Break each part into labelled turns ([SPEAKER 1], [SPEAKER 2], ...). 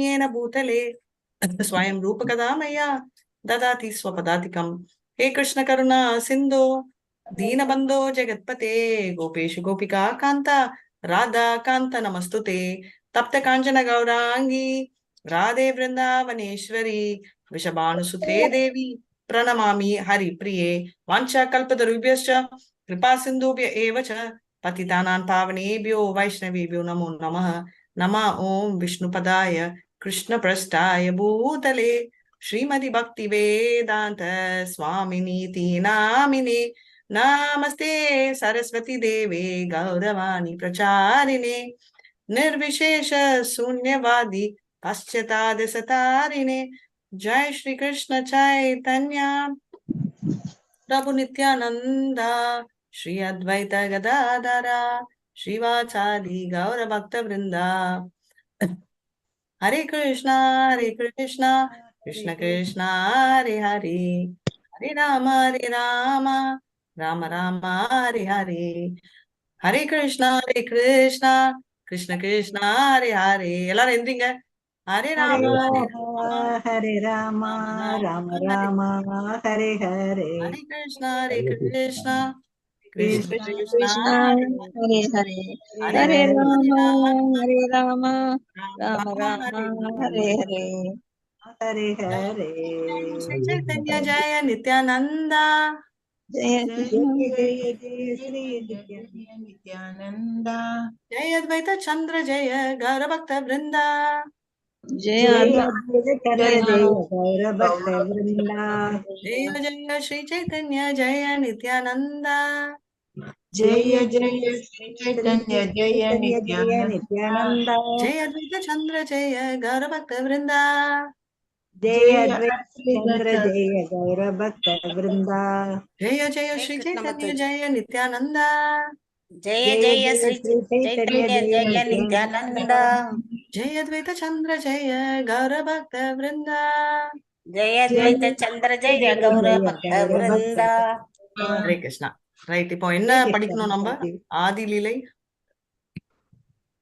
[SPEAKER 1] येन भूतले स्वयं रूपकदा मया ददाति स्वपदातिकम्। हे कृष्ण करुणा सिन्धो दीनबन्धो जगत्पते गोपेशु गोपिका कान्ता राधा कान्त नमस्तुते। तप्त काञ्चन गौरांगी राधे वृन्दावनेश्वरी वृषभानुसुते देवी प्रणमामि हरिप्रिये। वाञ्छाकल्पतरुभ्यश्च कृपा सिन्धुभ्य एव च पतितानां पावनेभ्यो वैष्णवेभ्यो नमो नमः। नमः ओं विष्णुपदाय कृष्णप्रस्थाय भूतले श्रीमति भक्ति वेदांत स्वामिनीति नामिने। नमस्ते सरस्वती देवे गौरवाणी प्रचारिणे निर्विशेष शून्यवादी पश्चातादशतारिणे। जय श्री कृष्ण चैतन्य प्रभु नित्यानंद श्री अद्वैत गदाधर श्रीवाचादि गौर भक्त वृंदा। हरे कृष्णा कृष्ण कृष्ण हरे हरे हरे राम राम राम हरे हरे। हरे कृष्णा कृष्ण कृष्ण हरे हरे। எல்லாரும் எந்திரிங்க. हरे राम
[SPEAKER 2] हरे राम राम राम हरे हरे।
[SPEAKER 1] हरे कृष्णा कृष्ण
[SPEAKER 3] कृष्ण
[SPEAKER 1] कृष्ण
[SPEAKER 3] कृष्ण हरे हरे
[SPEAKER 1] हरे
[SPEAKER 3] हरे राम राम
[SPEAKER 1] राम
[SPEAKER 3] राम हरे हरे।
[SPEAKER 2] हरे हरे।
[SPEAKER 1] श्री चैतन्य जय नित्यानंद
[SPEAKER 3] जय
[SPEAKER 2] जय
[SPEAKER 3] कृष्ण
[SPEAKER 2] जय जय श्री नित्यानंद।
[SPEAKER 1] जय अद्वैत चंद्र जय गौर भक्त वृंदा।
[SPEAKER 3] जय
[SPEAKER 2] जय
[SPEAKER 3] अद्वैत
[SPEAKER 2] जय जय गौर भक्त वृंदा।
[SPEAKER 1] जय जय श्री चैतन्य जय नित्यानंद।
[SPEAKER 2] जय जय श्री चैतन्य जय नित्यानंद।
[SPEAKER 1] जय अद्वैत चंद्र जय गौर भक्त वृंदा।
[SPEAKER 2] जय अद्वैत चंद्र जय गौर भक्त वृंदा।
[SPEAKER 1] जय जय श्री चैतन्य जय नित्यानंद।
[SPEAKER 4] जय
[SPEAKER 2] जय
[SPEAKER 4] जय
[SPEAKER 2] जय
[SPEAKER 4] श्री
[SPEAKER 2] श्री चैतन्य
[SPEAKER 4] चैतन्य
[SPEAKER 2] जय
[SPEAKER 4] जय
[SPEAKER 2] नित्यानंद।
[SPEAKER 4] नित्यानंद।
[SPEAKER 1] जय अद्वैत चंद्र जय गौर भक्त वृंदा।
[SPEAKER 4] जय
[SPEAKER 2] जय
[SPEAKER 4] अद्वैत चंद्र जय गौर भक्त
[SPEAKER 2] गौर भक्त।
[SPEAKER 4] वृंदा।
[SPEAKER 1] हरे कृष्णा. ரைட், இப்போ என்ன படிக்கணும் நம்ம? ஆதி லீலை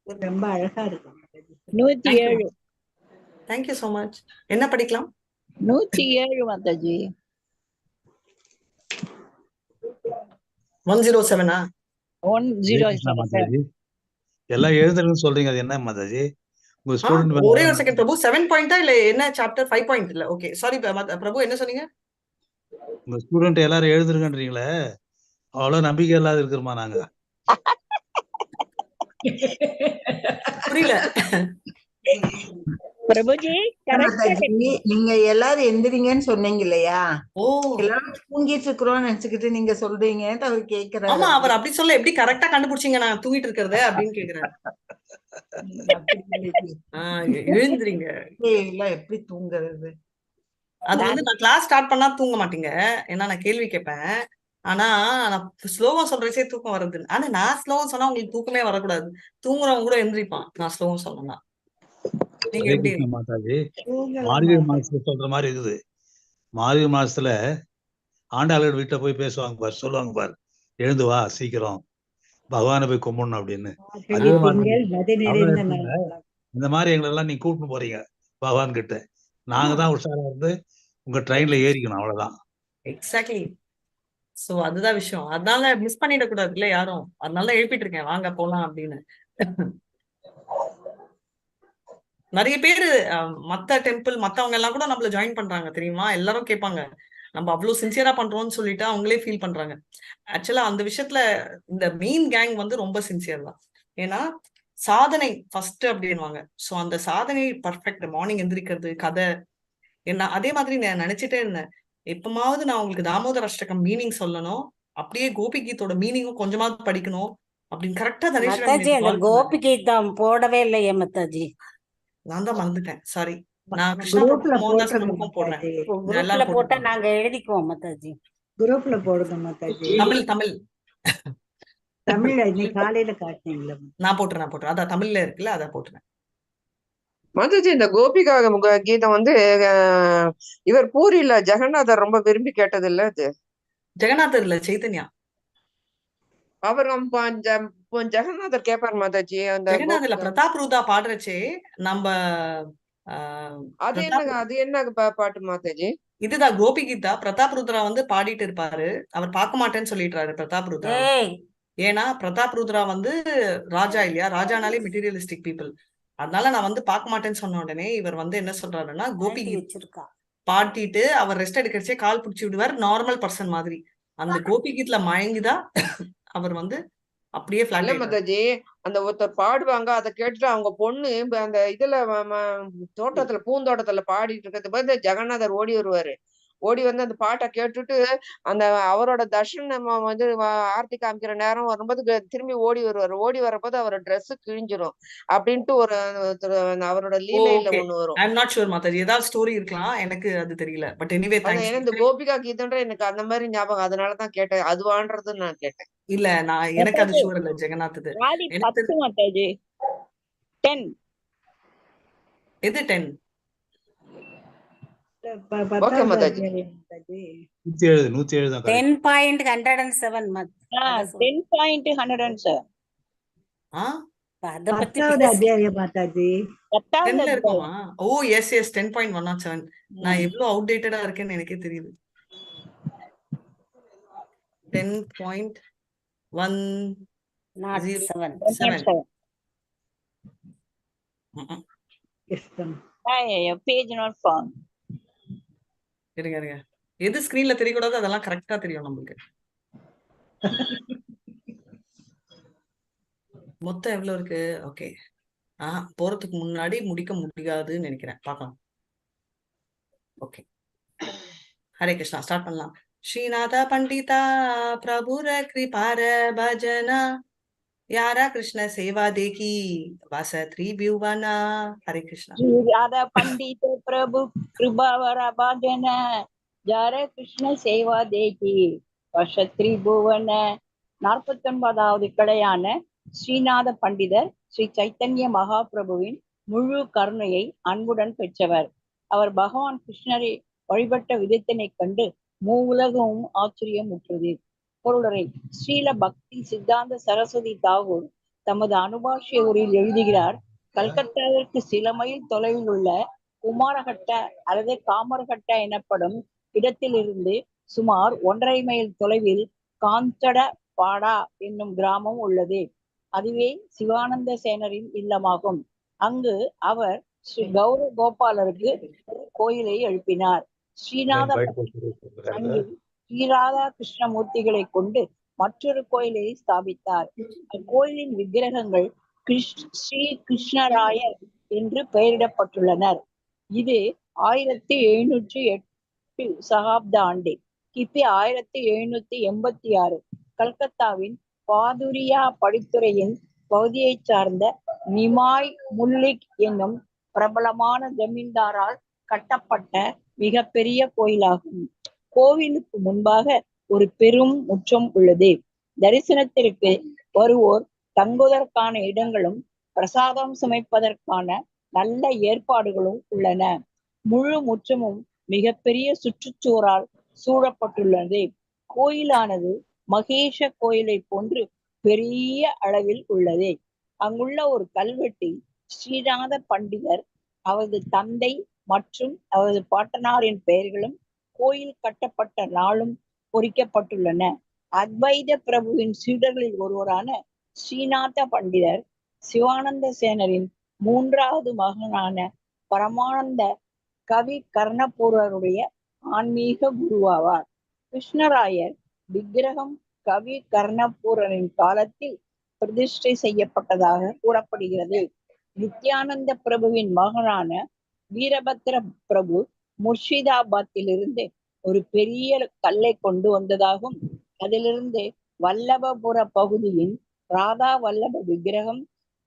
[SPEAKER 2] ரொம்ப அழகா இருக்கு.
[SPEAKER 3] 107
[SPEAKER 1] தேங்க்யூ சோ மச். என்ன படிக்கலாம்?
[SPEAKER 3] 107 மாதாஜி.
[SPEAKER 1] 107
[SPEAKER 3] 107
[SPEAKER 5] எல்லாம் எழுதுறதுன்னு சொல்றீங்க, அது என்ன மாதாஜி? உங்க ஸ்டூடெண்ட்
[SPEAKER 1] ஒரே ஒரு செகண்ட் பிரபு. 7 பாயிண்டா இல்ல என்ன சாப்டர்? 5 பாயிண்ட் இல்ல. ஓகே சாரி பிரபு, என்ன சொன்னீங்க?
[SPEAKER 5] உங்க ஸ்டூடெண்ட் எல்லாரும் எழுதுருங்கன்றீங்களே, அவ்வளவு நம்பிக்கை இல்லாத இருக்கிறோமா நாங்க?
[SPEAKER 1] புரியல.
[SPEAKER 3] பிரபுஜி
[SPEAKER 2] நீங்க எல்லாரும் எந்திரிங்கன்னு சொன்னீங்க இல்லையா?
[SPEAKER 1] ஓ,
[SPEAKER 2] எல்லாரும் தூங்கிட்டு இருக்கிறோம்னு நினைச்சுக்கிட்டு நீங்க சொல்றீங்கன்னு அவர் கேக்குறாரு.
[SPEAKER 1] ஆமா, அவர் அப்படி சொல்ல எப்படி கரெக்டா கண்டுபிடிச்சீங்க நான் தூங்கிட்டு இருக்கிறத அப்படின்னு கேக்குறாரு. எழுந்துறீங்க.
[SPEAKER 2] எல்லாம் எப்படி தூங்குறது?
[SPEAKER 1] அது வந்து நான் கிளாஸ் ஸ்டார்ட் பண்ணா தூங்க மாட்டீங்க, ஏன்னா நான் கேள்வி கேட்பேன். ஆனா நான் ஸ்லோவா சொல்றச்சே தூக்கம் வருது. ஆனா நான் ஸ்லோவா சொன்னா உங்களுக்கு தூக்கமே வரக்கூடாது. தூங்குறவங்க கூட எந்திரிப்பான் நான் ஸ்லோவா சொன்னா. நீங்க
[SPEAKER 5] ஹரே
[SPEAKER 1] எப்படி?
[SPEAKER 5] கிருஷ்ண மாதாஜி. மார்கழி மாசத்துல சொல்ற மாதிரி இருக்குது. மார்கழி மாசத்துல ஆண்டாளர் வீட்டுல போய் பேசுவாங்க பாரு, சொல்லுவாங்க பாரு, எழுந்து வா சீக்கிரம், பகவானை போய் கும்பிடணும் அப்படின்னு. அதே மாதிரி இந்த மாதிரி எங்களை எல்லாம் நீங்க கூப்பிட்டு போறீங்க பகவான் கிட்ட. நாங்க தான் உஷாரா இருந்து உங்க ட்ரெயின்ல ஏறிக்கணும், அவ்வளவுதான்.
[SPEAKER 1] எக்ஸாக்ட்லி. சோ அதுதான் விஷயம். அதனால மிஸ் பண்ணிடக்கூடாது இல்ல யாரும். அதனால எழுப்பிட்டு இருக்கேன், வாங்க போலாம் அப்படின்னு. நிறைய பேரு மத்த டெம்பிள் மத்தவங்க எல்லாம் கூட நம்மள ஜாயின் பண்றாங்க தெரியுமா? எல்லாரும் கேட்பாங்க, நம்ம அவ்வளவு சின்சியரா பண்றோம்னு சொல்லிட்டு அவங்களே ஃபீல் பண்றாங்க. ஆக்சுவலா அந்த விஷயத்துல இந்த மெயின் கேங் வந்து ரொம்ப சின்சியர் தான். ஏன்னா சாதனை ஃபர்ஸ்ட் அப்படின்வாங்க. சோ அந்த சாதனை பர்ஃபெக்ட். மார்னிங் எந்திரிக்கிறது, கதை என்ன அதே மாதிரி நான் நினைச்சிட்டே இருந்தேன், எப்பமாவது நான் உங்களுக்கு தாமோதர அஷ்டகம் மீனிங் சொல்லணும், அப்படியே கோபி கீதோட மீனிங்கும் கொஞ்சமாவது படிக்கணும் அப்படின்னு கரெக்டா
[SPEAKER 4] மத்தாஜி அந்த கோபி கீதம் போடவே இல்லையே மத்தாஜி.
[SPEAKER 1] நான் தான் மறந்துட்டேன், சாரி. நான்
[SPEAKER 2] குரூப்ல
[SPEAKER 1] மோகன்தாஸ் குரூப்பும் போடுறேன்.
[SPEAKER 4] குரூப்ல போட்டா நாங்க எழுதிக்குவோம் மத்தாஜி.
[SPEAKER 2] குரூப்ல போடுங்க மாதாஜி.
[SPEAKER 1] தமிழ் தமிழ்
[SPEAKER 2] தமிழ்ல இன்னைக்கு காலையில காட்டினீங்களா?
[SPEAKER 1] நான் போட்டுறேன். அதான் தமிழ்ல இருக்குல்ல, அதான் போட்டுறேன்.
[SPEAKER 6] மாதாஜி, இந்த கோபிகா கீதம் வந்து இவர் பூரியில ஜெகநாதர் ரொம்ப விரும்பி கேட்டது இல்ல அது?
[SPEAKER 1] ஜெகநாதர் இல்ல, சைத்தன்யா.
[SPEAKER 6] அவர் ஜெகநாதர் கேப்பார் மாதாஜி. அந்த
[SPEAKER 1] ஜெகநாதர்ல பிரதாப் ரூதா பாடுறச்சே நம்ம
[SPEAKER 6] அது என்ன பாட்டு மாதாஜி?
[SPEAKER 1] இதுதான் கோபி கீதா. பிரதாப் ருத்ரா வந்து பாடிட்டு இருப்பாரு. அவர் பார்க்க மாட்டேன்னு சொல்லிடுறாரு பிரதாப் ருத்ரா. ஏன்னா பிரதாப் ருத்ரா வந்து ராஜா இல்லையா, ராஜானாலே மெட்டீரியலிஸ்டிக் பீப்புள். அதனால நான் வந்து பார்க்க மாட்டேன்னு சொன்ன உடனே இவர் வந்து என்ன சொல்றாருன்னா, கோபி
[SPEAKER 4] வச்சிருக்கா
[SPEAKER 1] பாட்டிட்டு அவர் ரெஸ்ட் எடுக்கிறச்சே கால் பிடிச்சி விடுவார், நார்மல் பர்சன் மாதிரி. அந்த கோபி கீத்ல மயங்கிதான் அவர் வந்து அப்படியே
[SPEAKER 6] இல்ல
[SPEAKER 1] பிளாட்.
[SPEAKER 6] மாதாஜி, அந்த ஒருத்தர் பாடுவாங்க, அதை கேட்டுட்டு அவங்க பொண்ணு அந்த இதுல தோட்டத்துல பூந்தோட்டத்துல பாடிட்டு இருக்கிறது பார்த்து ஜெகநாதர் ஓடி வருவாரு. ஓடி வந்து அந்த பாட்டை கேட்டுட்டு அந்த அவரோட தர்ஷனம் வந்து ஆர்த்தி காமிக்கிற நேரம் வரும்போது திரும்பி ஓடி வருவாரு. ஓடி வரப்போது அவர் ட்ரெஸ் கிழிஞ்சிரும் அப்படின்ட்டு ஒரு அவரோட லீலையில ஒண்ணு வரும்.
[SPEAKER 1] ஐம் நாட் ஷூர் மாதாஜி, ஏதாவது ஸ்டோரி இருக்கலாம், எனக்கு அது தெரியல. But anyway thanks.
[SPEAKER 6] இந்த கோபிகா கீதன்ற எனக்கு அந்த மாதிரி ஞாபகம், அதனாலதான் கேட்டேன். அதுவான்றது நான் கேட்டேன்.
[SPEAKER 1] இல்ல, நான் எனக்கு அது ஷூர் இல்ல. ஜெகநாத்
[SPEAKER 3] ஆதி 10 மாதாஜி. 10
[SPEAKER 1] எது 10?
[SPEAKER 6] ஓகே மாதாஜி.
[SPEAKER 5] 107 தான் correct.
[SPEAKER 4] 10.107 மத்.
[SPEAKER 3] 10.107.
[SPEAKER 4] அத பத்தி
[SPEAKER 2] 10வது அத்தியாயம் மாதாஜி.
[SPEAKER 1] 10ல இருக்குமா? ஓ எஸ் எஸ் 10.107. நான் எவ்வளவு அவுடேட்டடா இருக்கேன்னு எனக்கே தெரியுது. 10.107.
[SPEAKER 3] Page not found.
[SPEAKER 1] இருங்க, எது ஸ்கிரீன்ல தெரியக்கூடாது அதெல்லாம் கரெக்டா தெரியும் நமக்கு. மொத்தம் எவ்வளவு இருக்கு? ஓகே, போறதுக்கு முன்னாடி முடிக்க முடியாதுன்னு நினைக்கிறேன். பார்க்கலாம். ஓகே, ஹரே கிருஷ்ணா, ஸ்டார்ட் பண்ணலாம். ஸ்ரீநாத பண்டிதா பிரபுர கிருபார பஜனா யாரா கிருஷ்ண சேவா தேகி வாச த்ரிபுவனா. ஹரே கிருஷ்ணா.
[SPEAKER 3] ராதா பண்டித பிரபு கிருபாவர பஜன யார கிருஷ்ண சேவா தேகி வச த்ரிபுவன. 49வது கிளையான ஸ்ரீநாத பண்டிதர் ஸ்ரீ சைத்தன்ய மகாபிரபுவின் முழு கருணையை அன்புடன் பெற்றவர். அவர் பகவான் கிருஷ்ணரை வழிபட்ட விதத்தினை கண்டு மூவுலகமும் ஆச்சரியம் உற்றது. பொருளரை ஸ்ரீல பக்தி சித்தாந்த சரஸ்வதி தாகூர் தமது அனுபாஷ்ய உரையில் எழுதுகிறார். கல்கத்தாவிற்கு சில மைல் தொலைவில் உள்ள குமாரகட்ட அல்லது காமர்கட்ட எனப்படும் இடத்திலிருந்து சுமார் 1.5 மைல் தொலைவில் காஞ்சட பாடா என்னும் கிராமம் உள்ளது. அதுவே சிவானந்த சேனரின் இல்லமாகும். அங்கு அவர் ஸ்ரீ கௌர கோபாலருக்கு கோயிலை எழுப்பினார். ஸ்ரீநாத ஸ்ரீராதா கிருஷ்ணமூர்த்திகளை கொண்டு மற்றொரு கோயிலை ஸ்தாபித்தார். அக்கோயிலின் விக்கிரகங்கள் ஸ்ரீ கிருஷ்ணராயர் என்று பெயரிடப்பட்டுள்ளனர். இது 1708 சகாப்த ஆண்டு கிபி 1786 கல்கத்தாவின் பாதுரியா படித்துறையின் பகுதியை சார்ந்த நிமாய் முல்லிக் என்னும் பிரபலமான ஜமீன்தாரால் கட்டப்பட்ட மிகப்பெரிய கோயிலாகும். கோவிலுக்கு முன்பாக ஒரு பெரும் முற்றம் உள்ளது. தரிசனத்திற்கு வருவோர் தங்குவதற்கான இடங்களும் பிரசாதம் சமைப்பதற்கான நல்ல ஏற்பாடுகளும் உள்ளன. முழு முற்றமும் மிகப்பெரிய சுற்றுச்சுவரால் சூழப்பட்டுள்ளது. கோயிலானது மகேஷ கோயிலை போன்று பெரிய அளவில் உள்ளது. அங்குள்ள ஒரு கல்வெட்டில் ஸ்ரீநாத பண்டிதர், அவரது தந்தை மற்றும் அவரது பாட்டனாரின் பெயர்களும் கோயில் கட்டப்பட்ட நாளும் பொறிக்கப்பட்டுள்ளன. அத்வைத பிரபுவின் சீடர்களில் ஒருவரான ஸ்ரீநாத பண்டிதர் சிவானந்த சேனரின் 3வது மகனான பரமானந்த கவி கர்ணபூரருடைய ஆன்மீக குருவாவார். கிருஷ்ணராயர் விக்கிரகம் கவி கர்ணபூரரின் காலத்தில் பிரதிஷ்டை செய்யப்பட்டதாக கூறப்படுகிறது. நித்யானந்த பிரபுவின் மகனான வீரபத்ர பிரபு முர்ஷிதாபாத்திலிருந்து ஒரு பெரிய கல்லை கொண்டு வந்ததாகும். அதிலிருந்து வல்லபபுர பகுதியின் ராதா வல்லப விக்கிரகம்,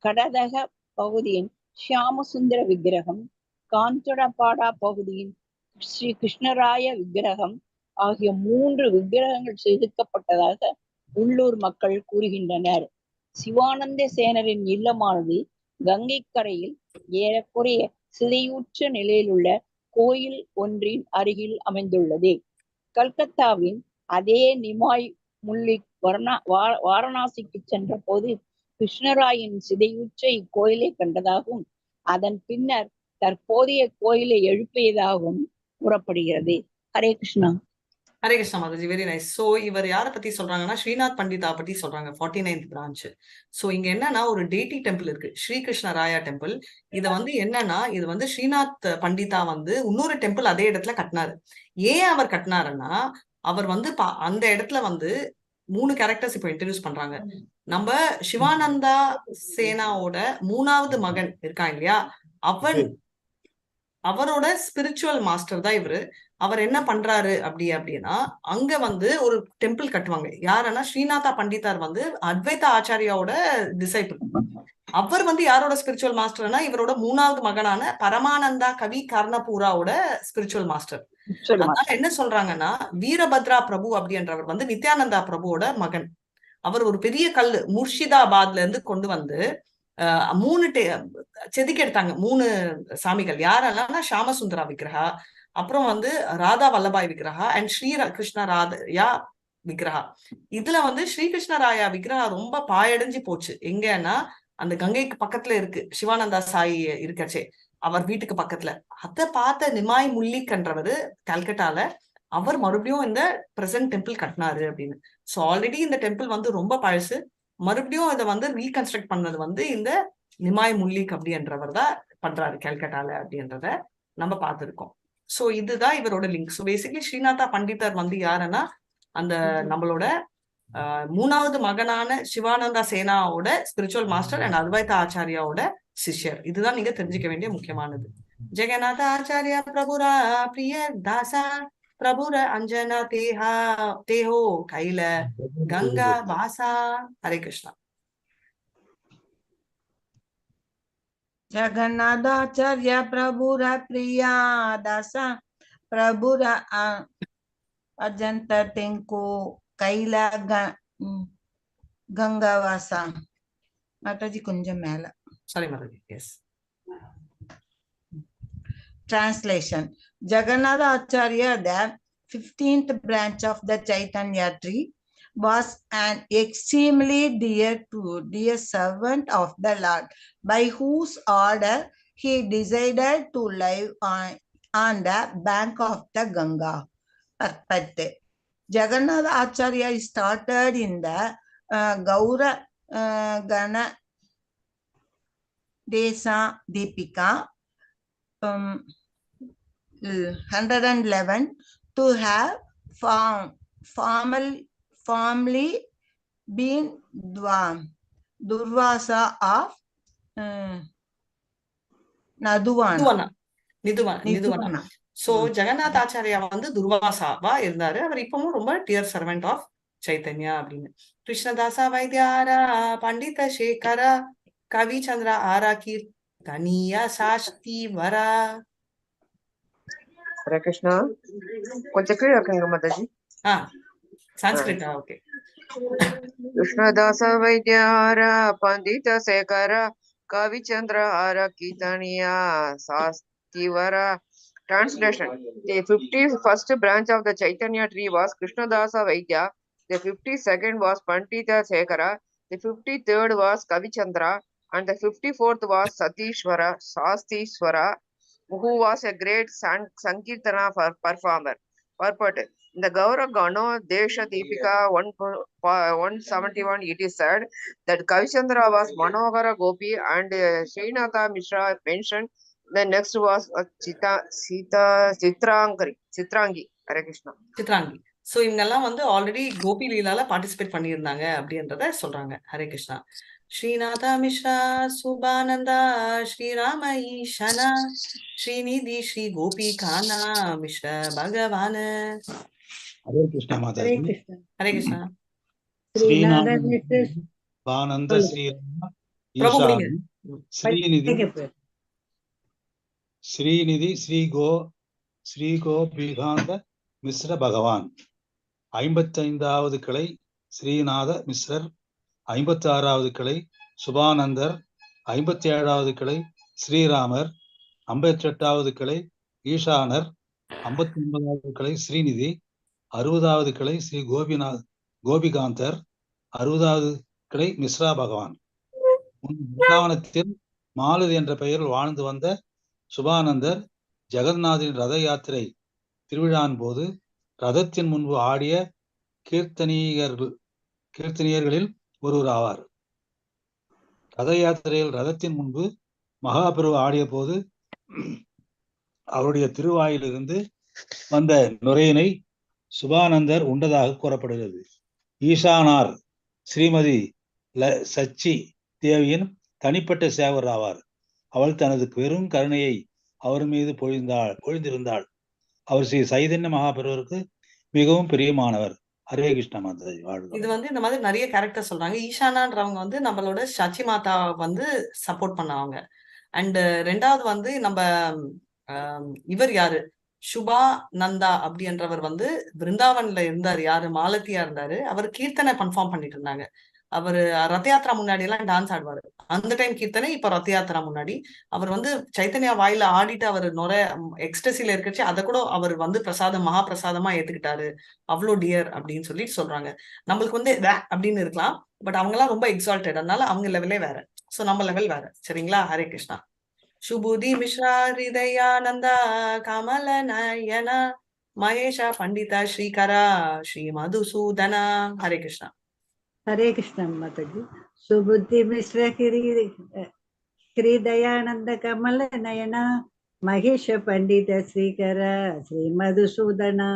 [SPEAKER 3] கடதக பகுதியின் ஷியாமசுந்தர விக்கிரகம், காஞ்சடபாடா பகுதியின் ஸ்ரீ கிருஷ்ணராய விக்கிரகம் ஆகிய 3 விக்கிரகங்கள் செதுக்கப்பட்டதாக உள்ளூர் மக்கள் கூறுகின்றனர். சிவானந்த சேனரின் இல்லமானது கங்கை கரையில் ஏறக்குறைய சிதைவுற்ற நிலையில் உள்ள கோயில் ஒன்றின் அருகில் அமைந்துள்ளது. கல்கத்தாவின் அதே நிமாய் முல்லிக் வாரணாசிக்கு சென்ற போது கிருஷ்ணராயின் சிதைவுற்ற இக்கோயிலை கண்டதாகவும் அதன் பின்னர் தற்போதைய கோயிலை எழுப்பியதாகவும் கூறப்படுகிறது. Hare Krishna.
[SPEAKER 1] Hare Krishna Mataji, very nice. So இவர் யாரை பத்தி சொல்றாங்கன்னா ஸ்ரீநாத் பண்டிதா பத்தி சொல்றாங்க, 49th பிரான்ச். ஸோ இங்க என்னன்னா ஒரு டேட்டி டெம்பிள் இருக்கு, ஸ்ரீகிருஷ்ண ராயா டெம்பிள். இதை வந்து என்னன்னா இது வந்து ஸ்ரீநாத் பண்டிதா வந்து இன்னொரு டெம்பிள் அதே இடத்துல கட்டினாரு. ஏன் அவர் கட்டினாருன்னா அவர் வந்து அந்த இடத்துல வந்து 3 கேரக்டர்ஸ் இப்போ இன்ட்ரடியூஸ் பண்றாங்க. நம்ம சிவானந்தா சேனாவோட 3வது மகன் இருக்கான் இல்லையா, அவரோட ஸ்பிரிச்சுவல் மாஸ்டர் தான் இவரு. அவர் என்ன பண்றாரு அப்படின்னா அங்க வந்து ஒரு டெம்பிள் கட்டுவாங்க. யாருன்னா ஸ்ரீநாதா பண்டிதார் வந்து அத்வைத ஆச்சாரியாவோட டிசைபிள். அவர் வந்து யாரோட ஸ்பிரிச்சுவல் மாஸ்டர்னா இவரோட 3வது மகனான பரமானந்தா கவி கர்ணபூராவோட ஸ்பிரிச்சுவல் மாஸ்டர். அதனால என்ன சொல்றாங்கன்னா வீரபத்ரா பிரபு அப்படின்றவர் வந்து நித்யானந்தா பிரபுவோட மகன். அவர் ஒரு பெரிய கல்லு முர்ஷிதாபாத்ல இருந்து கொண்டு வந்து 3 செதுக்கி எடுத்தாங்க. 3 சாமிகள். யாரெல்லாம்னா ஷாமசுந்தரா விக்கிரகா, அப்புறம் வந்து ராதா வல்லபாய் விக்கிரகா அண்ட் ஸ்ரீ கிருஷ்ண ராதயா விக்கிரகா. இதுல வந்து ஸ்ரீகிருஷ்ணராயா விக்கிரகா ரொம்ப பாயடைஞ்சு போச்சு. எங்கன்னா அந்த கங்கைக்கு பக்கத்துல இருக்கு, சிவானந்தா சாயி இருக்கச்சே அவர் வீட்டுக்கு பக்கத்துல. அதை பார்த்த நிமாய் முல்லிக்ன்றவர் கல்கட்டால அவர் மறுபடியும் இந்த பிரசன்ட் டெம்பிள் கட்டினாரு அப்படின்னு. ஸோ ஆல்ரெடி இந்த டெம்பிள் வந்து ரொம்ப பழசு. மறுபடியும் இதை வந்து ரீகன்ஸ்ட்ரக்ட் பண்ணது வந்து இந்த நிமாய் முல்லிக் அப்படின்றவர் தான் பண்றாரு கல்கட்டால அப்படின்றத நம்ம பார்த்திருக்கோம். ஸோ இதுதான் இவரோட லிங்க். ஸோ பேசிக்கலி ஸ்ரீநாதா பண்டிதர் வந்து யாருன்னா அந்த நம்மளோட 3வது மகனான சிவானந்தா சேனாவோட ஸ்பிரிச்சுவல் மாஸ்டர் அண்ட் அத்வைத ஆச்சாரியாவோட சிஷ்யர். இதுதான் நீங்க தெரிஞ்சுக்க வேண்டிய முக்கியமானது. ஜெகநாத ஆச்சாரியா பிரபுரா பிரிய தாசா பிரபுர அஞ்சனா தேஹோ கைல கங்கா வாசா. ஹரே கிருஷ்ணா.
[SPEAKER 2] ஜகநாதாச்சார்ய பிரபுர பிரியா தாசா பிரபுர அஜந்த தெங்கோ கைல கங்காவாசா. மாதாஜி கொஞ்சம் மேல.
[SPEAKER 1] சாரி மாதாஜி. Yes.
[SPEAKER 2] Translation. Jagannatha Acharya, the 15th branch of the Chaitanya tree, was an extremely dear servant of the Lord, by whose order he decided to live on the bank of the Ganga. Perspective. Jagannatha Acharya started in the Gaura Gana Desa Deepika 111 to have formerly been Durvasa of Niduvana.
[SPEAKER 1] So Jagannath Acharya வந்து துர்வாசாவா இருந்தாரு. அவர் இப்பவும் ரொம்ப dear servant of Chaitanya அப்படின்னு. கிருஷ்ணதாசா வைத்தியாரா பண்டித சேகரா கவி சந்திரா ஆரா கீர்த்தனியா சாஸ்தி வரா.
[SPEAKER 6] ஹரே கிருஷ்ணா. கொஞ்சம் கீழே இருக்குங்க மாதாஜி.
[SPEAKER 1] சான்ஸ்கிரிட்டா? ஓகே.
[SPEAKER 6] கிருஷ்ணதாச வைத்தியார பண்டித சேகர கவிச்சந்திர ஆர கீர்த்தனியா சாஸ்திவர. Translation. The 51st branch of the Chaitanya tree was Krishnadasa Vaidya. The 52nd was Pandita Sekara. The 53rd was Kavichandra. And the 54th was Sastishwara, who was a great Sankirtana performer. Purport. In the Gaura Gano Desha Deepika 171, it is said that Kavichandra was Manohara Gopi and Srinatha Mishra mentioned. The next was Chitrangi. Hare Krishna.
[SPEAKER 1] Chitrangi. So இவங்கெல்லாம் வந்து already Gopi லீலால participate பண்ணியிருந்தாங்க அப்படின்றத சொல்றாங்க. ஹரே கிருஷ்ணா. ஸ்ரீநாதா மிஸ்ரா சுபானந்தா ஸ்ரீராம ஈஷனா ஸ்ரீநிதி ஸ்ரீ கோபி கானா மிஸ்ர பகவான.
[SPEAKER 5] ஹரே கிருஷ்ணா மாதாஜி.
[SPEAKER 1] ஹரே கிருஷ்ணா.
[SPEAKER 5] ஸ்ரீநாத ஸ்ரீராம
[SPEAKER 1] பிரபுங்க.
[SPEAKER 5] ஸ்ரீநிதி ஸ்ரீ கோபிகாந்த மிஸ்ர பகவான். 55வது கிளை ஸ்ரீநாத மிஸ்ரர், 56வது கிளை சுபானந்தர், 57வது கிளை ஸ்ரீராமர், 58வது கிளை ஈசானர், 59வது கிளை ஸ்ரீநிதி, 60வது கிளை ஸ்ரீ கோபிகாந்தர், 60வது கிளை மிஸ்ரா பகவான். பிருந்தாவனத்தில் மாலுதி என்ற பெயரில் வாழ்ந்து வந்த சுபானந்தர் ஜெகநாதரின் ரத யாத்திரை திருவிழான் போது ரதத்தின் முன்பு ஆடிய கீர்த்தனியர்களில் ஒருவர் ஆவார். ரத யாத்திரையில் ரதத்தின் முன்பு மகாபிரபு ஆடிய போது அவருடைய திருவாயிலிருந்து வந்த நுரையினை சுபானந்தர் உண்டதாக கூறப்படுகிறது. ஈசானார் ஸ்ரீமதி சச்சி தேவியின் தனிப்பட்ட சேவர் ஆவார். அவள் தனது பெரும் கருணையை அவர் மீது பொழிந்திருந்தாள். அவர் ஸ்ரீ சைதன்ய மகாபிரபுவுக்கு மிகவும் பிரியமானவர். ஹரே கிருஷ்ண மாதாஜி வாழ்க.
[SPEAKER 1] இது இந்த மாதிரி நிறைய கேரக்டர் சொல்றாங்க. ஈஷானான்றவங்க நம்மளோட சச்சி மாதா சப்போர்ட் பண்ணவங்க. அண்ட் ரெண்டாவது நம்ம இவர் யாரு, சுபா நந்தா அப்படின்றவர் பிருந்தாவன்ல இருந்தாரு. யாரு, மாலத்தியா இருந்தாரு. அவர் கீர்த்தனை கன்ஃபார்ம் பண்ணிட்டு இருந்தாங்க. அவர் ரத்த யாத்திரா முன்னாடி எல்லாம் டான்ஸ் ஆடுவாரு. அந்த டைம் கீர்த்தனை, இப்ப ரத்த யாத்திரா முன்னாடி அவர் சைத்தன்யா வாயில ஆடிட்டு அவர் எக்ஸ்டசில இருக்கச்சு அதை கூட அவர் பிரசாதம் மகா பிரசாதமா ஏத்துக்கிட்டாரு. அவ்வளோ டியர் அப்படின்னு சொல்றாங்க. நம்மளுக்கு அப்படின்னு இருக்கலாம், பட் அவங்க எல்லாம் ரொம்ப எக்ஸால்டட். அதனால அவங்க லெவலே வேற, சோ நம்ம லெவல் வேற. சரிங்களா? ஹரே கிருஷ்ணா. சுபுதி மிஸ்ரா ஹிருதயானந்தா கமல நயனா மகேஷா பண்டிதா ஸ்ரீகரா ஸ்ரீ மதுசூதனா. ஹரே கிருஷ்ணா.
[SPEAKER 7] हरे कृष्ण माताजी. सुबुद्धि मिश्र हृदयानंद कमल नयना महेश पंडित श्रीकर श्री मधुसूदना.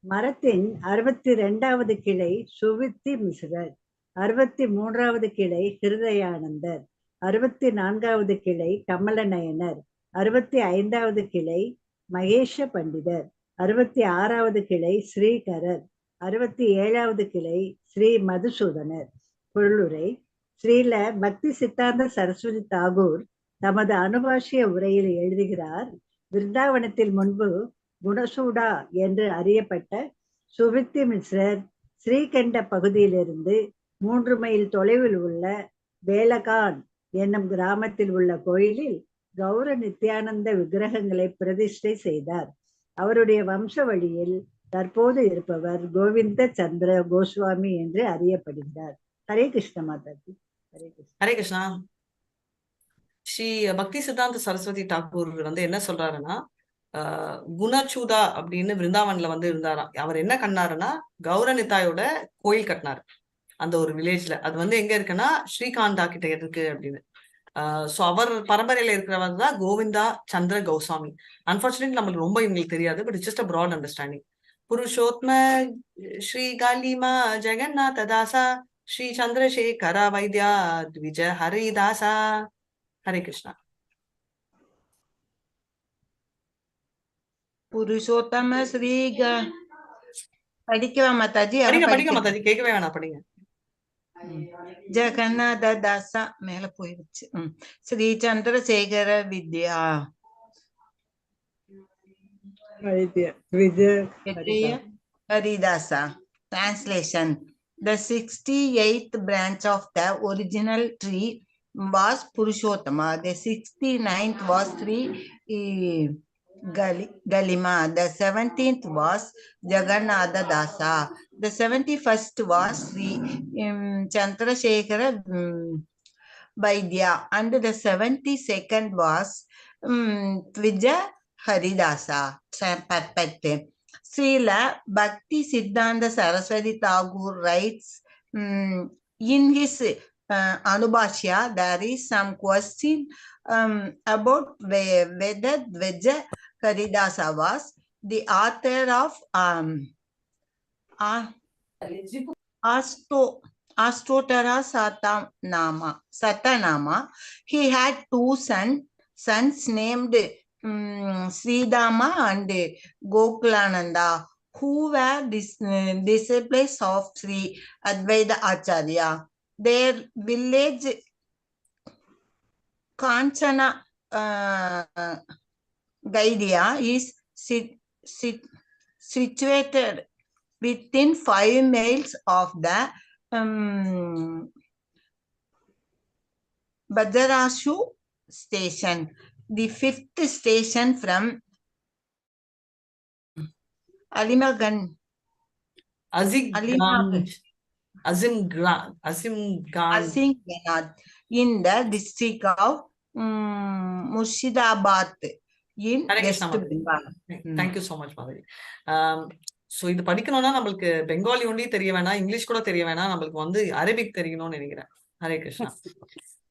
[SPEAKER 7] மரத்தின் 62வது கிளை சுவித்தி மிஸ்ரர், 63வது கிளை ஹிருதயானந்தர், 64வது கிளை கமலநயனர், 65வது கிளை மகேஷ பண்டிதர், 66வது கிளை ஸ்ரீகரர், 67வது கிளை ஸ்ரீ மதுசூதனர். பொருளுரை: ஸ்ரீல பக்தி சித்தாந்த சரஸ்வதி தாகூர் தமது அனுபாஷிய உரையில் எழுதுகிறார். விருந்தாவனத்தில் முன்பு குணசூடா என்று அறியப்பட்ட சுவித்தி மிஸ்ரர் ஸ்ரீகண்ட பகுதியிலிருந்து 3 மைல் தொலைவில் உள்ள வேலகான் என்னும் கிராமத்தில் உள்ள கோயிலில் கௌர நித்யானந்த விக்கிரகங்களை பிரதிஷ்டை செய்தார். அவருடைய வம்ச வழியில் தற்போது இருப்பவர் கோவிந்த சந்திர கோஸ்வாமி என்று அறியப்படுகிறார். ஹரே கிருஷ்ண மாதாஜி. ஹரே கிருஷ்ண.
[SPEAKER 1] ஹரே கிருஷ்ணா. ஸ்ரீ பக்தி சித்தாந்த சரஸ்வதி தாக்கூர் என்ன சொல்றாருன்னா, குணச்சூதா அப்படின்னு பிருந்தாவன்ல இருந்தாராம். அவர் என்ன கண்ணாருன்னா, கௌரநிதாயோட கோயில் கட்டினாரு அந்த ஒரு வில்லேஜ்ல. அது எங்க இருக்குன்னா ஸ்ரீகாந்தா கிட்ட இருக்கு அப்படின்னு. சோ அவர் பரம்பரையில இருக்கிறவர் தான் கோவிந்தா சந்திர கோஸ்வாமி. அன்பார்ச்சுனேட்லி நம்மளுக்கு ரொம்ப இவங்களுக்கு தெரியாது, but it's just a broad understanding. Purushottama Sri காலிமா ஜெகநாத தாசா ஸ்ரீ சந்திரசேகர வைத்யா த்விஜ ஹரிதாசா. ஹரே கிருஷ்ணா.
[SPEAKER 2] புருஷோத்தம ஸ்ரீ படிக்கவா மாதாஜி?
[SPEAKER 1] படிங்க மாதாஜி, கேட்கவே வேணாம், படிங்க.
[SPEAKER 2] ஜெகநாத தாசா மேல போயிடுச்சு. Sri Chandrasekhara Vidya Haridasa. Translation: the 68th branch of the original tree was Purushottama. The 69th was Sri Galima. The 17th was Jagannatha Dasa. The 71st was Sri Chandrasekhara Vaidya. And the 72nd was Tvija Haridasa. Perfect. Srila Bhakti Siddhanta Saraswati Thakur writes in his Anubhashya, there is some question about whether Dvija Haridasa was the author of Astotara Satanama. He had 2 sons named Sridama and Gokulananda, who were disciples of Sri Advaita Acharya. Their village Kanchana Gaidia is situated within 5 miles of the Bajarashu station, the 5th station from Azimganj in the district of Murshidabad in
[SPEAKER 1] Hare
[SPEAKER 2] West
[SPEAKER 1] Krishna Mataji.
[SPEAKER 2] Bengal.
[SPEAKER 1] Thank you so much Mataji. So இது படிக்கணும்னா நம்மளுக்கு பெங்காலி ஒண்டி தெரிய வேணாம், English கூட தெரிய வேணாம், நம்மளுக்கு வந்து அரபிக் தெரியணும்னு நினைக்கிறேன். ஹரே கிருஷ்ணா.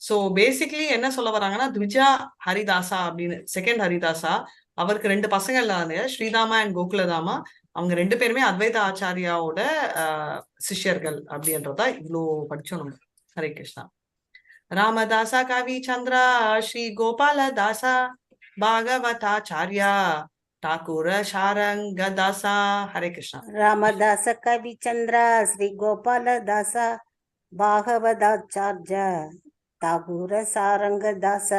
[SPEAKER 1] ஸோ பேசிக்லி என்ன சொல்ல வராங்கன்னா, த்விஜா ஹரிதாசா அப்படின்னு செகண்ட் ஹரிதாசா, அவருக்கு 2 பசங்க இல்லாத ஸ்ரீதாமா அண்ட் கோகுலதாமா, அவங்க 2 பேருமே அத்வைத ஆச்சாரியாவோட சிஷ்யர்கள் அப்படின்றதா இவ்வளோ படிச்சோம் நம்ம. ஹரே கிருஷ்ணா. ராமதாசா கவி சந்திரா ஸ்ரீ கோபால தாசா பாகவதாச்சாரியா ठाकुर शारंग दासा. हरे कृष्णा.
[SPEAKER 4] रामदास कवि चंद्र श्री गोपाल दास பாகவதாச்சார்ய தாகூர சாரங்கதாச.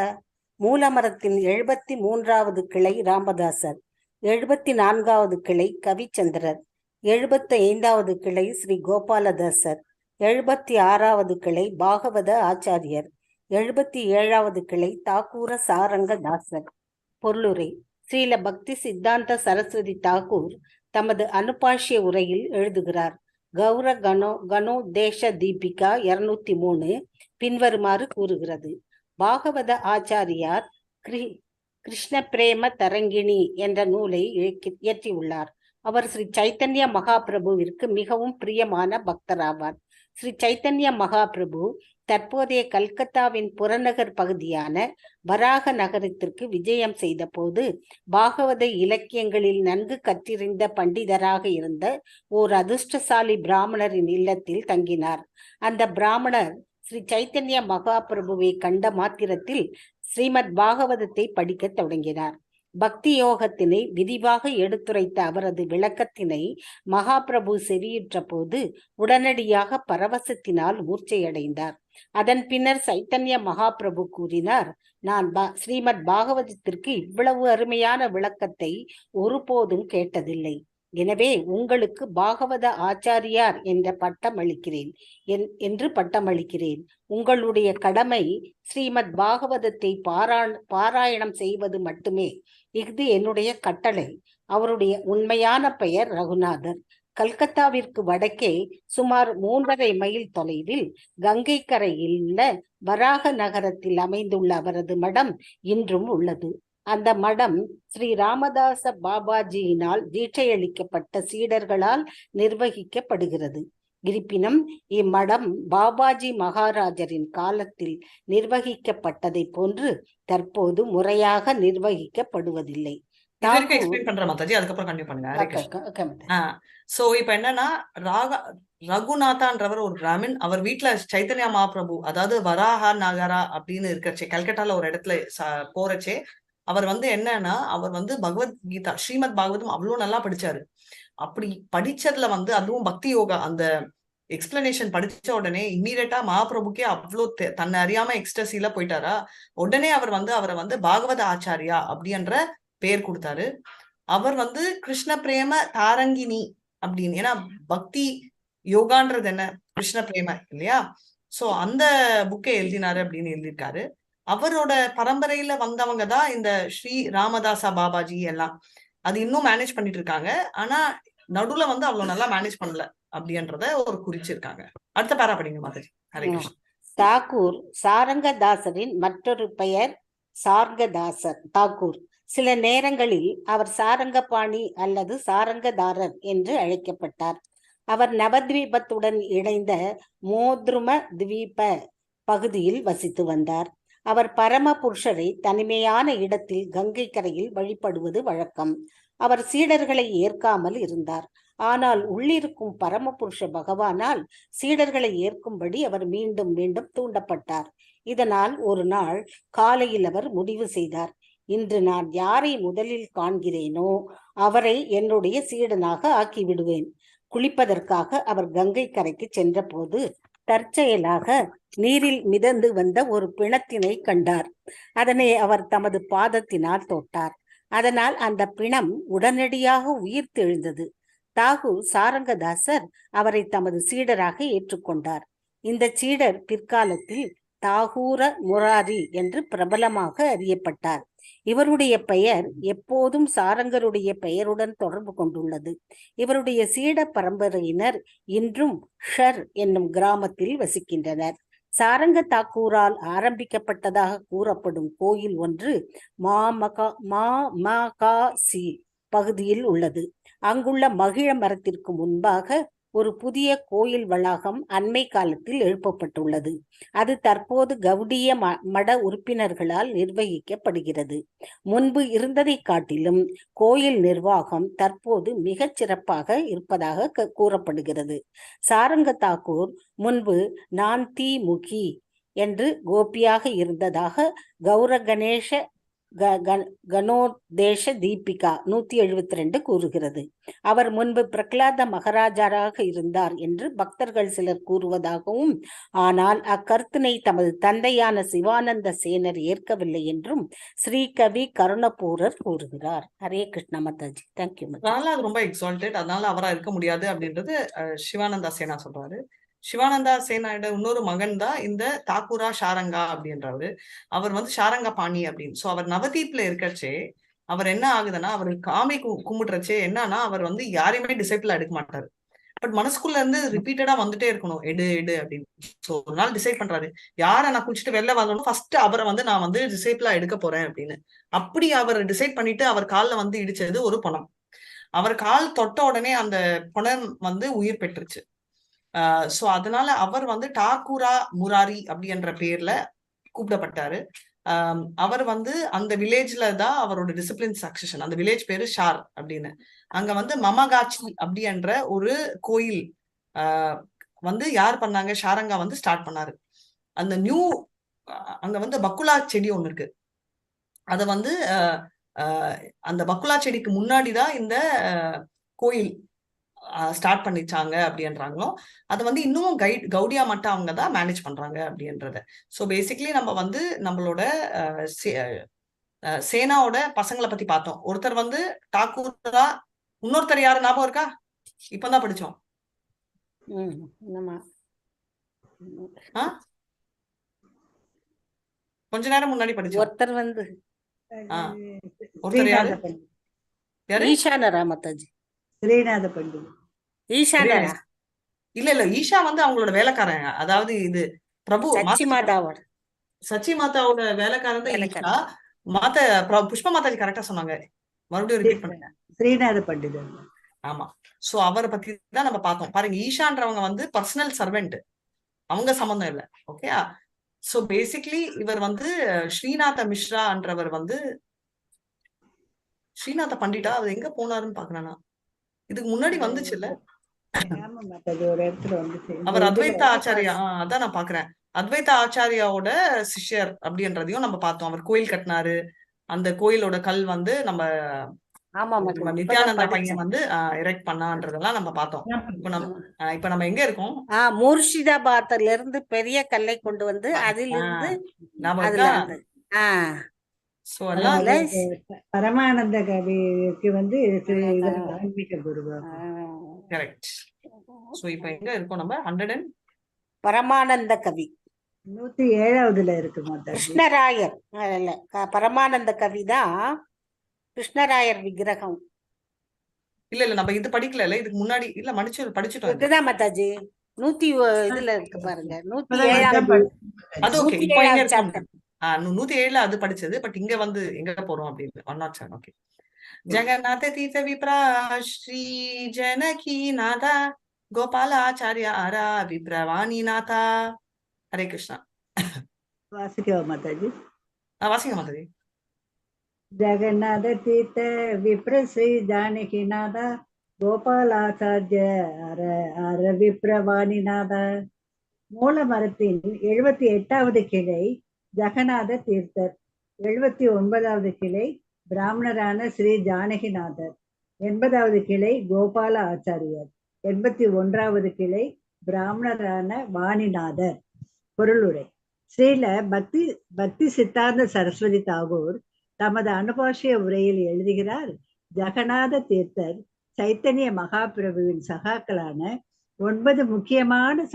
[SPEAKER 4] மூலமரத்தின் 73வது கிளை ராமதாசர், 74வது கிளை கவிச்சந்திரர், 75வது கிளை ஸ்ரீ கோபாலதாசர், 76வது கிளை பாகவத ஆச்சாரியர், 77வது கிளை தாக்கூர சாரங்கதாசர். பொருளுரை. ஸ்ரீல பக்தி சித்தாந்த சரஸ்வதி தாக்கூர் தமது அனுபாஷ்ய உரையில் எழுதுகிறார். கௌர கணோதேஷ தீபிகா 203 பின்வருமாறு கூறுகிறது. பாகவத ஆச்சாரியார் கிருஷ்ண பிரேம தரங்கிணி என்ற நூலை இயற்றியுள்ளார். அவர் ஸ்ரீ சைத்தன்ய மகாபிரபுவிற்கு மிகவும் பிரியமான பக்தராவார். ஸ்ரீ சைத்தன்ய மகாபிரபு தற்போதைய கல்கத்தாவின் புறநகர் பகுதியான வராக நகரத்திற்கு விஜயம் செய்த போது பாகவத இலக்கியங்களில் நன்கு கற்றிருந்த பண்டிதராக இருந்த ஓர் அதிர்ஷ்டசாலி பிராமணரின் இல்லத்தில் தங்கினார். அந்த பிராமணர் ஸ்ரீ சைத்தன்ய மகாபிரபுவை கண்ட மாத்திரத்தில் ஸ்ரீமத் பாகவதத்தை படிக்க தொடங்கினார். பக்தி யோகத்தினை விரிவாக எடுத்துரைத்த அவரது விளக்கத்தினை மகாபிரபு செவியுற்ற போது உடனடியாக பரவசத்தினால் மூர்ச்சையடைந்தார். அதன் பின்னர் சைத்தன்ய மகாபிரபு கூறினார், நான் ஸ்ரீமத் பாகவதத்திற்கு இவ்வளவு அருமையான விளக்கத்தை ஒருபோதும் கேட்டதில்லை. எனவே உங்களுக்கு பாகவத ஆச்சாரியார் என்ற பட்டம் அளிக்கிறேன் என்று பட்டமளிக்கிறேன். உங்களுடைய கடமை ஸ்ரீமத் பாகவதத்தை பாராயணம் செய்வது மட்டுமே. இது என்னுடைய கட்டளை. அவருடைய உண்மையான பெயர் ரகுநாதர். கல்கத்தாவிற்கு வடக்கே சுமார் 3.5 மைல் தொலைவில் கங்கை கரையில் உள்ள வராக நகரத்தில் அமைந்துள்ள அவரது மடம் இன்றும் உள்ளது. அந்த மடம் ஸ்ரீ ராமதாச பாபாஜியினால் தீட்சையளிக்கப்பட்ட சீடர்களால் நிர்வகிக்கப்படுகிறது. இருப்பினும் இம்மடம் பாபாஜி மகாராஜரின் காலத்தில் நிர்வகிக்கப்பட்டதை போன்று தற்போது முறையாக நிர்வகிக்கப்படுவதில்லை.
[SPEAKER 1] சோ இப்ப என்னன்னா, ரகுநாதான்றவர் ஒரு பிராமின். அவர் வீட்டுல சைத்தன்யா மகாபிரபு, அதாவது வராஹா நகரா அப்படின்னு இருக்கச்சே, கல்கட்டால ஒரு இடத்துல போறச்சே, அவர் வந்து என்னன்னா, அவர் வந்து பகவத்கீதா ஸ்ரீமத் பாகவதம் அவ்வளவு நல்லா படிச்சாரு. அப்படி படிச்சதுல வந்து அதுவும் பக்தி யோகா அந்த எக்ஸ்பிளனேஷன் படிச்ச உடனே இம்மீடியட்டா மகாபிரபுக்கே அவ்வளோ தன்னை அறியாம எக்ஸ்டசில போயிட்டாரா. உடனே அவர் வந்து அவரை வந்து பாகவத ஆச்சாரியா அப்படின்ற பெயர் கொடுத்தாரு. அவர் வந்து கிருஷ்ண பிரேம தாரங்கினி அப்படின்னு, ஏன்னா பக்தி யோகான்றது என்ன, கிருஷ்ண பிரேம இல்லையா. சோ அந்த புக்கை எழுதினாரு அப்படின்னு எழுதியிருக்காரு. அவரோட பரம்பரையில வந்தவங்க தான் இந்த ஸ்ரீ ராமதாசா பாபாஜி எல்லாம். அது இன்னும் மேனேஜ் பண்ணிட்டு இருக்காங்க. ஆனா நடுவுல வந்து அவ்வளவு நல்லா மேனேஜ் பண்ணல அப்படின்றத ஒரு குறிச்சிருக்காங்க. அடுத்த பேரா படிங்க மாதாஜி. ஹரே கிருஷ்ணா.
[SPEAKER 4] தாக்கூர் சாரங்கதாசரின் மற்றொரு பெயர் சார்ங்கதாசர் தாக்கூர். சில நேரங்களில் அவர் சாரங்கபாணி அல்லது சாரங்கதாரர் என்று அழைக்கப்பட்டார். அவர் நவத்வீபத்துடன் இணைந்த மோத்ரும துவீப பகுதியில் வசித்து வந்தார். அவர் பரம புருஷரை தனிமையான இடத்தில் கங்கை கரையில் வழிபடுவது வழக்கம். அவர் சீடர்களை ஏற்காமல் இருந்தார். ஆனால் உள்ளிருக்கும் பரமபுருஷ பகவானால் சீடர்களை ஏற்கும்படி அவர் மீண்டும் மீண்டும் தூண்டப்பட்டார். இதனால் ஒரு நாள் காலையில் அவர் முடிவு செய்தார், இன்று நான் யாரை முதலில் காண்கிறேனோ அவரை என்னுடைய சீடனாக ஆக்கிவிடுவேன். குளிப்பதற்காக அவர் கங்கை கரைக்கு சென்ற போது தற்செயலாக நீரில் மிதந்து வந்த ஒரு பிணத்தினை கண்டார். அதனை அவர் தமது பாதத்தினால் தொட்டார். அதனால் அந்த பிணம் உடனடியாக உயிர் தெழுந்தது. தாகூர் சாரங்கதாசர் அவரை தமது சீடராக ஏற்றுக்கொண்டார். இந்த சீடர் பிற்காலத்தில் தாகூர முராரி என்று பிரபலமாக அறியப்பட்டார். இவருடைய பெயர் எப்போதும் சாரங்கருடைய பெயருடன் தொடர்பு கொண்டுள்ளது. இவருடைய சீட பரம்பரையினர் இன்றும் ஷர் என்னும் கிராமத்தில் வசிக்கின்றனர். சாரங்க தாக்கூரால் ஆரம்பிக்கப்பட்டதாக கூறப்படும் கோயில் ஒன்று மாமகாசி பகுதியில் உள்ளது. அங்குள்ள மகிழ மரத்திற்கு முன்பாக ஒரு புதிய கோயில் வளாகம் அண்மை காலத்தில் எழுப்பப்பட்டுள்ளது. அது தற்போது கவுடிய மட உறுப்பினர்களால் நிர்வகிக்கப்படுகிறது. முன்பு இருந்ததை காட்டிலும் கோயில் நிர்வாகம் தற்போது மிகச் சிறப்பாக இருப்பதாக கூறப்படுகிறது. சாரங்க தாக்கூர் முன்பு நாந்தி முகி என்று கோபியாக இருந்ததாக கௌர கணேஷ கணோதேஷ தீபிகா 172 கூறுகிறது. அவர் முன்பு பிரகலாத மகாராஜராக இருந்தார் என்று பக்தர்கள் சிலர் கூறுவதாகவும், ஆனால் அக்கருத்தினை தமது தந்தையான சிவானந்த சேனர் ஏற்கவில்லை என்றும் ஸ்ரீகவி கருணபூரர் கூறுகிறார். ஹரே கிருஷ்ணா மாதாஜி. தேங்க்யூ.
[SPEAKER 1] அதனால அது ரொம்ப எக்ஸால்டட், அதனால அவரா இருக்க முடியாது அப்படின்றது சிவானந்தா சேனா சொல்றாரு. சிவானந்தா சேனாயோட இன்னொரு மகன் தான் இந்த தாக்கூரா ஷாரங்கா அப்படின்றவரு. அவர் வந்து ஷாரங்கா பாணி அப்படின்னு. சோ அவர் நவதீப்ல இருக்கச்சே அவர் என்ன ஆகுதுன்னா, அவர் காமி கும்பிடுறச்சே என்னன்னா, அவர் வந்து யாரையுமே டிசைபிள் எடுக்க மாட்டாரு. பட் மனசுக்குள்ள இருந்து ரிப்பீட்டடா வந்துட்டே இருக்கணும், எடு எடு அப்படின்னு. சோ ஒரு நாள் டிசைட் பண்றாரு, யாரை நான் குடிச்சிட்டு வெளில வரணும், ஃபர்ஸ்ட் அவரை வந்து நான் வந்து டிசைபிளா எடுக்க போறேன் அப்படின்னு. அப்படி அவர் டிசைட் பண்ணிட்டு அவர் காலில் வந்து இடிச்சது ஒரு பணம். அவர் கால் தொட்ட உடனே அந்த பணம் வந்து உயிர் பெற்றுச்சு. சோ அதனால அவர் வந்து டாக்கூரா முராரி அப்படின்ற பேர்ல கூப்பிடப்பட்டாரு. அவர் வந்து அந்த வில்லேஜ்ல தான் அவரோட டிசிப்ளின் சக்சஷன். அந்த வில்லேஜ் பேரு ஷார் அப்படின்னு. அங்க வந்து மமகாச்சி அப்படின்ற ஒரு கோயில் வந்து யார் பண்ணாங்க, ஷாரங்கா வந்து ஸ்டார்ட் பண்ணாரு. அந்த அங்க வந்து பக்குலா செடி ஒண்ணு இருக்கு. அத வந்து அந்த பக்குலா செடிக்கு முன்னாடிதான் இந்த கோயில் ஸ்டார்ட் பண்ணிச்சாங்க அப்படின்றாங்களோ. அது வந்து இன்னும் கவுடியா மட்டும் அவங்க தான் மேனேஜ் பண்றாங்க அப்படின்றத. ஸோ பேசிக்கலி நம்ம வந்து நம்மளோட சேனாவோட பசங்களை பத்தி பார்த்தோம். ஒருத்தர் வந்து டாக்கூரா, இன்னொருத்தர் யாரு ஞாபகம் இருக்கா? இப்பதான் படிச்சோம். கொஞ்ச நேரம் முன்னாடி படிச்சோம்.
[SPEAKER 4] ஒருத்தர் வந்து
[SPEAKER 1] ஒருத்தர் யாரு?
[SPEAKER 4] ஈஷானரா மாதாஜி?
[SPEAKER 7] ஸ்ரீநாத பண்டிட்.
[SPEAKER 4] ஈஷானரா?
[SPEAKER 1] இல்ல ஈஷா வந்து அவங்களோட வேலைக்காரங்க. அதாவது இது பிரபு சச்சி மாதாவோட வேலைக்காரன் தான் ஈஷா. புஷ்ப மாதாஜி கரெக்டா சொன்னாங்க. மறுபடியும் ரிப்பீட் பண்ணுங்க.
[SPEAKER 7] ஸ்ரீநாத பண்டிட்.
[SPEAKER 1] ஆமா. சோ அவரை பத்தி தான் நம்ம பார்த்தோம். பாருங்க, ஈஷான்றவங்க வந்து பர்சனல் சர்வெண்ட், அவங்க சம்பந்தம் இல்லை. ஓகே. சோ பேசிக்கலி இவர் வந்து ஸ்ரீநாத மிஸ்ரான்றவர் வந்து ஸ்ரீநாத பண்டிட்டா. அவர் எங்க போனாருன்னு பாக்குறேன்னா, இதுக்கு முன்னாடி வந்துச்சு இல்ல, அவர் அத்வைத ஆச்சாரியா. அதான் நான் பாக்குறேன், அத்வைத ஆச்சாரியாவோட சிஷ்யர் அப்படின்றதையும் நம்ம பார்த்தோம். அவர் கோயில் கட்டினாரு. அந்த கோயிலோட கல் வந்து நம்ம நித்யானந்தா பையன் வந்து எரெக்ட் பண்ணான்றதெல்லாம் நம்ம பார்த்தோம். இப்ப நம்ம எங்க இருக்கோம்?
[SPEAKER 4] முர்ஷிதாபாத்ல இருந்து பெரிய கல்லை கொண்டு வந்து அதிலிருந்து
[SPEAKER 7] பரமானந்த கவிக்கு வந்து ஆன்மீக குரு.
[SPEAKER 1] கரெக்ட். சோ இப்ப எங்க இருக்கோம் நம்ம? 100
[SPEAKER 4] பரமானந்த கவி
[SPEAKER 7] 107ல இருக்கு.
[SPEAKER 4] கிருஷ்ணராயர் பரமானந்த கவிதான் கிருஷ்ணராயர் விக்கிரகம்.
[SPEAKER 1] இல்ல நம்ம இது படிக்கல. இதுக்கு முன்னாடி இல்ல படிச்சுட்டோம்.
[SPEAKER 4] இதுதான் மாதாஜி 100 இருக்கு பாருங்க. 107
[SPEAKER 1] அது ஓகே. இப்போ எங்க இருக்கோம்? 107ல அது படிச்சது. பட் இங்க வந்து எங்க போறோம் அப்படின்னு 107. ஓகே. ஜெகநாத தீர்த்த விப்ரா ஸ்ரீ ஜனகி நாதா கோபாலாச்சாரிய ஆரா விப்ரவாணி நாதா. ஹரே கிருஷ்ணா.
[SPEAKER 7] வாசிக்கவா மாதாஜி?
[SPEAKER 1] வாசிங்க மாதாஜி.
[SPEAKER 7] ஜெகநாத தீர்த்த விப்ர ஸ்ரீ ஜானகி நாதா கோபாலாச்சாரிய ஆர விப்ரவாணி நாதா. மூல மரத்தின் 78வது கிளை ஜெகநாத தீர்த்தர், 79வது கிளை பிராமணரான ஸ்ரீ ஜானகிநாதர், 80வது கிளை கோபால ஆச்சாரியர், 81வது கிளை பிராமணரான வாணிநாதர். பொருளுரை. ஸ்ரீல பக்தி சித்தாந்த சரஸ்வதி தாகூர் தமது அனுபாஷிய உரையில் எழுதுகிறார், ஜெகநாத தீர்த்தர் சைத்தன்ய மகாபிரபுவின் சகாக்களான 9 முக்கியமான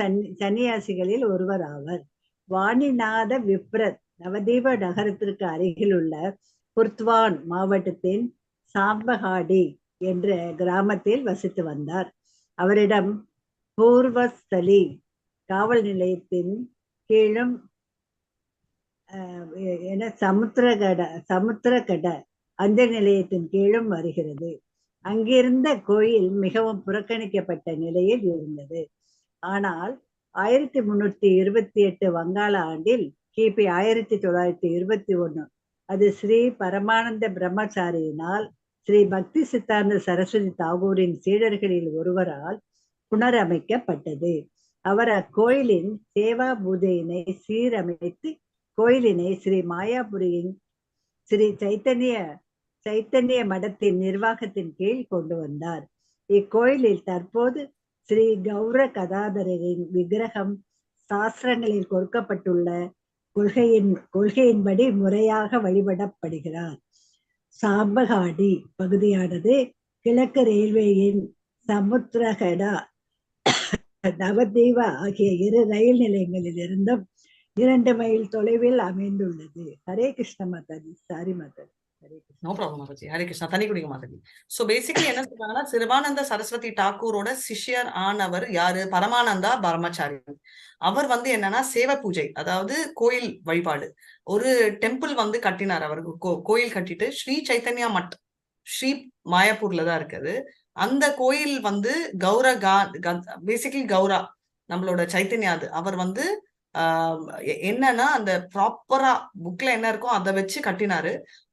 [SPEAKER 7] சன்னியாசிகளில் ஒருவர் ஆவர். வாணிநாத விப்ரத் நவதீப நகரத்திற்கு அருகில் உள்ள புர்த்வான் மாவட்டத்தின் சாம்பஹாடி என்ற கிராமத்தில் வசித்து வந்தார். அவரிடம் பூர்வஸ்தலி காவல் நிலையத்தின் கீழும் சமுத்திரகட அந்த நிலையத்தின் கீழும் வருகிறது. அங்கிருந்த கோயில் மிகவும் புறக்கணிக்கப்பட்ட நிலையில் இருந்தது. ஆனால் 1328 வங்காள ஆண்டில் கிபி 1921 அது ஸ்ரீ பரமானந்த பிரம்மச்சாரியினால் ஸ்ரீ பக்தி சித்தாந்த சரஸ்வதி தாகூரின் சீடர்களில் ஒருவரால் புனரமைக்கப்பட்டது. அவர் அக்கோயிலின் சேவா பூஜையினை சீரமைத்து கோயிலினை ஸ்ரீ மாயாபுரியின் ஸ்ரீ சைத்தன்ய மடத்தின் நிர்வாகத்தின் கீழ் கொண்டு வந்தார். இக்கோயிலில் தற்போது ஸ்ரீ கௌர கதாதரரின் விக்கிரகம் சாஸ்திரங்களில் கொடுக்கப்பட்டுள்ள கொள்கையின்படி முறையாக வழிபடப்படுகிறார். சாம்பகாடி பகுதியானது கிழக்கு ரயில்வேயின் சமுத்திரகடா நவதீவா ஆகிய 2 ரயில் நிலையங்களில் இருந்தும் 2 மைல் தொலைவில் அமைந்துள்ளது. ஹரே கிருஷ்ண மாதாஜி. சாரி மாதாஜி.
[SPEAKER 1] நோ ப்ராப்ளம் மாதாஜி. ஹரே கிருஷ்ணா. தண்ணி குடிக்க மாதாஜி. சோ பேசிக்கலி என்ன சொல்றாங்கன்னா, சிறுபானந்த சரஸ்வதி டாக்கூரோட சிஷ்யர் ஆனவர் யாரு? பரமானந்தா பிரம்மச்சாரி. அவர் என்னன்னா சேவ பூஜை, அதாவது கோயில் வழிபாடு, ஒரு டெம்பிள் கட்டினார். அவருக்கு கோயில் கட்டிட்டு ஸ்ரீ சைத்தன்யா மட் ஸ்ரீ மாயாப்பூர்ல தான் இருக்குது. அந்த கோயில் பேசிக்கலி கௌரா நம்மளோட சைத்தன்யா. அவர் என்னன்னா அந்த ப்ராப்பரா புக்ல என்ன இருக்கோ அதை வச்சு கட்டினாரு.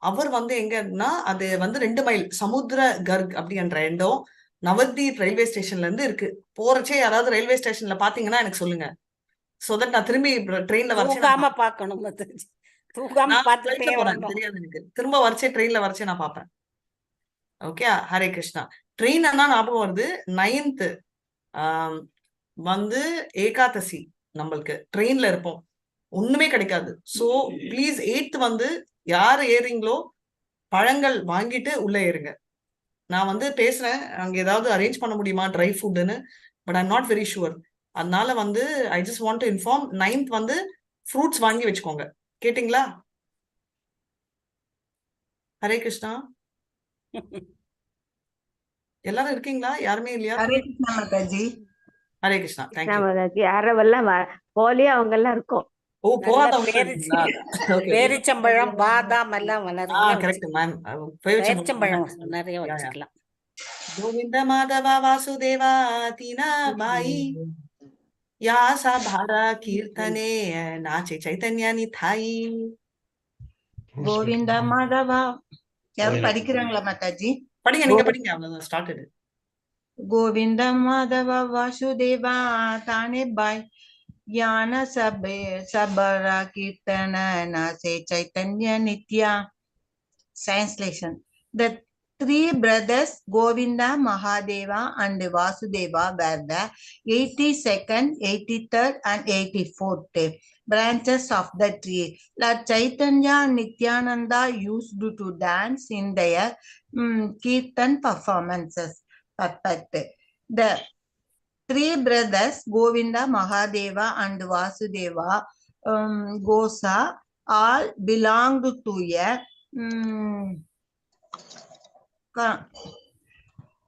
[SPEAKER 1] அவர் எங்கன்னா அது 2 மைல் சமுத்திர கர்க் அப்படின்ற இடம் நவதீப் ரயில்வே ஸ்டேஷன்ல இருந்து இருக்கு. போறச்சே யாராவது ரயில்வே ஸ்டேஷன்ல பாத்தீங்கன்னா எனக்கு சொல்லுங்க. சோ தட் நான் திரும்பி ட்ரெயின்ல
[SPEAKER 4] தூங்காம பார்க்கணும். தூங்காம பார்த்துட்டே வரணும்.
[SPEAKER 1] தெரியாது எனக்கு. திரும்ப வரச்சே ட்ரெயின்ல வரச்சே நான் பார்ப்பேன். ஓகே. ஹரே கிருஷ்ணா. ட்ரெயின் என்ன ஞாபகம் வருது? 9th ஏகாதசி நம்மளுக்கு ட்ரெயின்ல இருப்போம், ஒண்ணுமே கிடைக்காது. சோ ப்ளீஸ் 8th யாரு ஏறீங்களோ பழங்கள் வாங்கிட்டு உள்ள ஏறுங்க. நான் பேசுறேன், அங்க ஏதாவது அரேஞ்ச் பண்ண முடியுமா ட்ரை ஃபுட்னு, but I'm not very sure. அதனால I just want to inform 9th fruits வாங்கி வச்சுக்கோங்க. கேட்டிங்களா? ஹரே கிருஷ்ணா. எல்லாரும் இருக்கீங்களா? யாருமே இல்லையா?
[SPEAKER 2] ஹரே கிருஷ்ணா மாதாஜி.
[SPEAKER 1] ஹரே கிருஷ்ணா. தேங்க்யூ.
[SPEAKER 8] யாரெல்லாம் போலியோ அவங்க எல்லாம் இருக்கும்.
[SPEAKER 1] ஓ, போகாதவங்க.
[SPEAKER 4] பேரிச்சம்பழம், பாதாம் எல்லாம்
[SPEAKER 1] கரெக்ட் மேம்.
[SPEAKER 4] பேரிச்சம்பழம் நிறைய வச்சுக்கலாம்.
[SPEAKER 1] கோவிந்த மாதவா வாசுதேவா தீனா பாई யாசா பாரா கீர்த்தனே நாச்சே சைத்தன்யானி தாயி.
[SPEAKER 2] கோவிந்தா மாதவா. யாரும் படிக்கிறாங்களா மாதாஜி?
[SPEAKER 1] படிங்க, நீங்க படிங்க. அவ்வளவுதான், ஸ்டார்டட்.
[SPEAKER 2] கோவிந்த மாதவா வாசுதேவா தானே பாய் ஞான சபரா கீர்த்தன நாசே Chaitanya Nithya. Translation. The 3 brothers Govinda, Mahadeva and Vasudeva were the 82nd, 83rd and 84th branches of the tree. Lord Chaitanya and Nityananda used to dance in their Kirtan performances. Perfect. The 3 brothers Govinda, Mahadeva and Vasudeva Gosa all belonged to a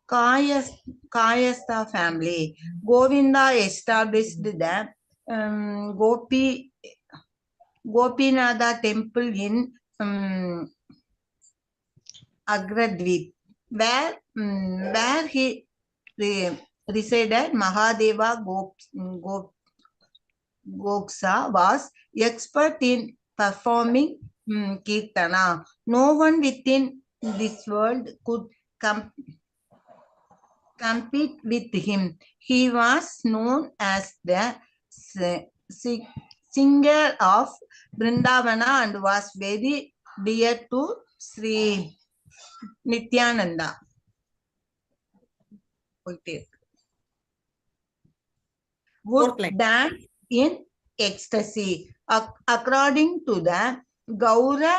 [SPEAKER 2] Kayastha family. Govinda established the Gopinatha temple in Agradweep, where he resided. Mahadeva Goksa was expert in performing Kirtana. No one within this world could compete with him. He was known as the singer of Vrindavana and was very dear to Sri Nityananda. Would dance in ecstasy. According to the Gaura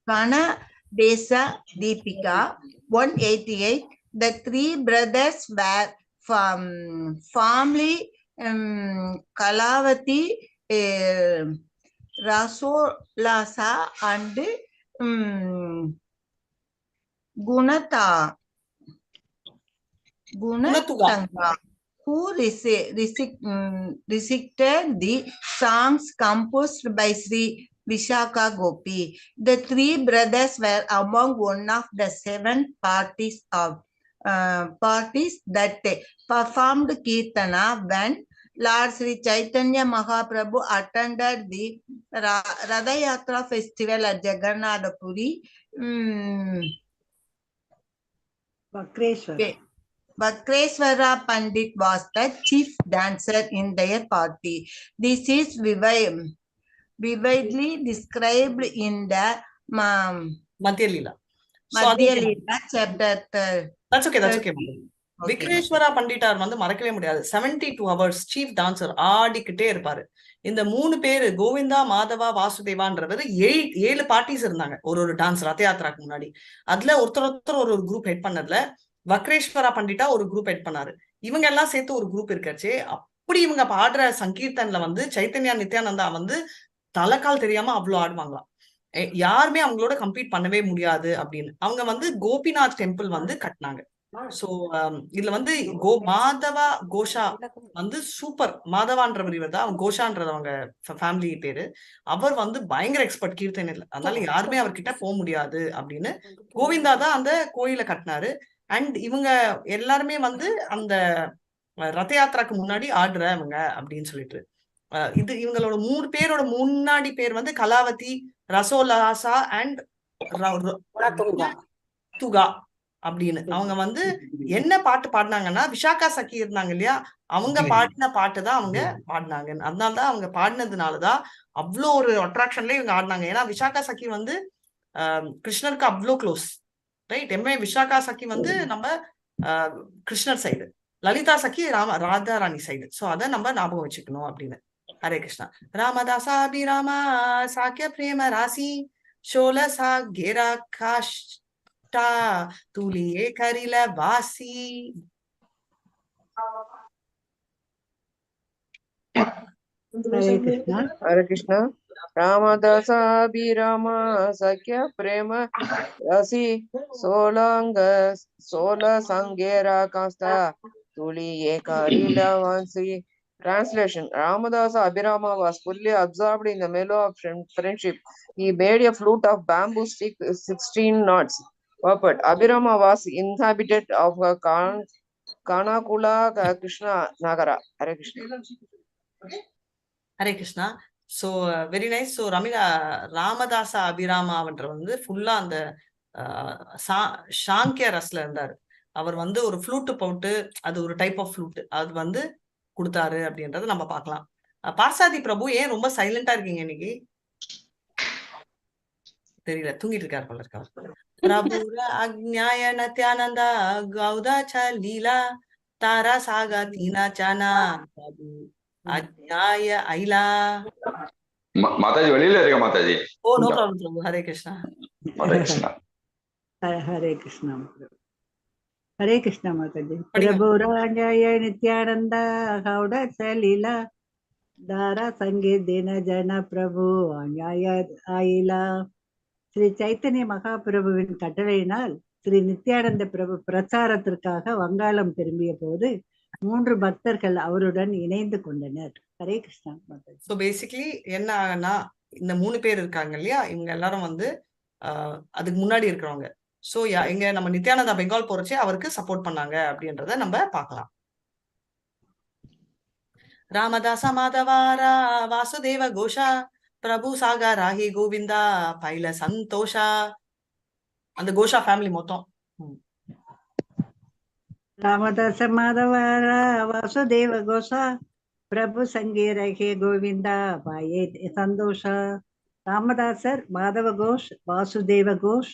[SPEAKER 2] Kana Desa Deepika 188, the 3 brothers were formerly Kalavati, Rasolasa and Gunata.
[SPEAKER 1] Gunatuga.
[SPEAKER 2] Gunatanga, who recited the songs composed by Sri Vishaka Gopi. The three brothers were among one of the 7 parties that performed Kirtana when Lord Sri Chaitanya Mahaprabhu attended the Radha Yatra festival at Jagannath Puri. Vakreshwara Pandit was the chief dancer in their party. This is vividly described in the
[SPEAKER 1] Madhyalila.
[SPEAKER 2] Madhyalila chapter.
[SPEAKER 1] That's okay. விக்ரேஸ்வரா பண்டிட்டார் வந்து மறக்கவே முடியாது. 72 hours chief dancer ஆடிக்கிட்டே இருப்பாரு. இந்த 3 பேரு கோவிந்தா, மாதவா, வாசுதேவான்றவர் 7 parties இருந்தாங்க ஒரு dance ரத யாத்திராக்கு முன்னாடி. அதுல ஒருத்தர் ஒரு குரூப் ஹெட் பண்ணதுல வக்ரேஸ்வரா பண்டிட்டா ஒரு குரூப் ஹெட் பண்ணாரு. இவங்க எல்லாம் சேர்த்து ஒரு குரூப் இருக்காச்சு. அப்படி இவங்க பாடுற சங்கீர்த்தன்ல வந்து சைத்தன்யா நித்யானந்தா வந்து தலைக்கால் தெரியாம அவ்வளவு ஆடுவாங்களாம். யாருமே அவங்களோட கம்பீட் பண்ணவே முடியாது அப்படின்னு. அவங்க வந்து கோபிநாத் டெம்பிள் வந்து கட்டினாங்க. சோ இதுல வந்து மாதவா கோஷா வந்து சூப்பர். மாதவான்றவர் இவர் தான், கோஷான்றது அவங்க ஃபேமிலி பேரு. அவர் வந்து பயங்கர எக்ஸ்பர்ட் கீர்த்தனையில, அதனால யாருமே அவர்கிட்ட போக முடியாது அப்படின்னு கோவிந்தா தான் அந்த கோயிலை கட்டினாரு. அண்ட் இவங்க எல்லாருமே வந்து அந்த ரத யாத்திராக்கு முன்னாடி ஆடுறவங்க அப்படின்னு சொல்லிட்டு இது இவங்களோட 3 பேரோட முன்னாடி பேர் வந்து கலாவதி, ரசோலாசா அண்ட் துகா அப்படின்னு. அவங்க வந்து என்ன பாட்டு பாடினாங்கன்னா விஷாகா சக்கி இருந்தாங்க இல்லையா, அவங்க பாடின பாட்டு தான் அவங்க பாடினாங்க. அதனாலதான் அவங்க பாடினதுனாலதான் அவ்வளோ ஒரு அட்ராக்ஷன்ல இவங்க ஆடினாங்க. ஏன்னா விஷாகா சக்கி வந்து கிருஷ்ணருக்கு அவ்வளோ க்ளோஸ், ரைட்? விஷாகா சக்கி வந்து நம்ம கிருஷ்ணர் சைடு, லலிதா சக்கி ராதா ராணி சைடு. சோ அதை நம்ம ஞாபகம் வச்சுக்கணும் அப்படின்னு. ஹரே கிருஷ்ணா. ராமதாசா அபிராமா சாக்கிய பிரேம ராசி ஷோல சா கேரா காஷ் துலியே கரில வாசி.
[SPEAKER 6] ஹரே கிருஷ்ணா. ராமதாசாபிராமா சக்கிய பிரேம ரசி சோல சங்கேரா காஸ்தா துலியே கரில வாசி. Translation: Ramadasa Abhirama was fully absorbed in the mellow of friendship. He made a flute of bamboo stick 16 knots. Purport: Abhirama was inhabitant of Kanakula Krishna Nagara. Hare Krishna.
[SPEAKER 1] Hare Krishna. So very nice. So Ramadasa அபிராமாவன்ற வந்து ஃபுல்லா அந்த சாங்கிய ரஸ்ல இருந்தாரு. அவர் வந்து ஒரு flute போட்டு, அது ஒரு டைப் ஆஃப் ஃப்ளூட், அது வந்து கொடுத்தாரு அப்படின்றத நம்ம பார்க்கலாம். பார்சாதி பிரபு ஏன் ரொம்ப சைலண்டா இருக்கீங்க இன்னைக்கு? தெரியல, தூங்கிட்டு இருக்காரு போல இருக்காரு. பிரபுர அக்ஞாய நத்யானந்தா கௌதாச்ச லீலா தாரா சாகா தீனா சானா பிரபு அக்ஞாய ஐலா.
[SPEAKER 9] மாதாஜி வெளியில இருக்க மாதாஜி.
[SPEAKER 1] ஓ நோ ப்ராப்ளம் பிரபு. ஹரே கிருஷ்ணா.
[SPEAKER 9] ஹரே கிருஷ்ணா.
[SPEAKER 7] ஹரே கிருஷ்ணா. ஹரே கிருஷ்ணா மாதாஜி. பிரபு ராஜாய நித்யானந்த கௌடா சலீலா தாரா சங்கே தின ஜன பிரபு அஞ்ஞாய ஆயிலா. ஸ்ரீ சைத்தன்ய மகாபிரபுவின் கட்டளையினால் ஸ்ரீ நித்யானந்த பிரபு பிரச்சாரத்திற்காக வங்காளம் திரும்பிய போது 3 பக்தர்கள் அவருடன் இணைந்து கொண்டனர். ஹரே கிருஷ்ணா மாதாஜி.
[SPEAKER 1] ஸோ பேசிக்கலி என்ன ஆகுனா, இந்த 3 பேர் இருக்காங்க இல்லையா, இவங்க எல்லாரும் வந்து அதுக்கு முன்னாடி இருக்கிறவங்க. சோ இங்க நம்ம நித்யானந்தா பெங்கால் போறச்சே அவருக்கு சப்போர்ட் பண்ணாங்க அப்படின்றத நம்ம பார்க்கலாம். ராமதாச மாதவாரா வாசுதேவ கோஷா பிரபு சாகா ராஹி கோவிந்தா பைல சந்தோஷா. அந்த கோஷா ஃபேமிலி மொத்தம்.
[SPEAKER 7] ராமதாச மாதவாரா வாசுதேவ கோஷா பிரபு சங்கீரகே கோவிந்தா பாயே சந்தோஷா. ராமதாசர், மாதவ கோஷ், வாசுதேவ கோஷ்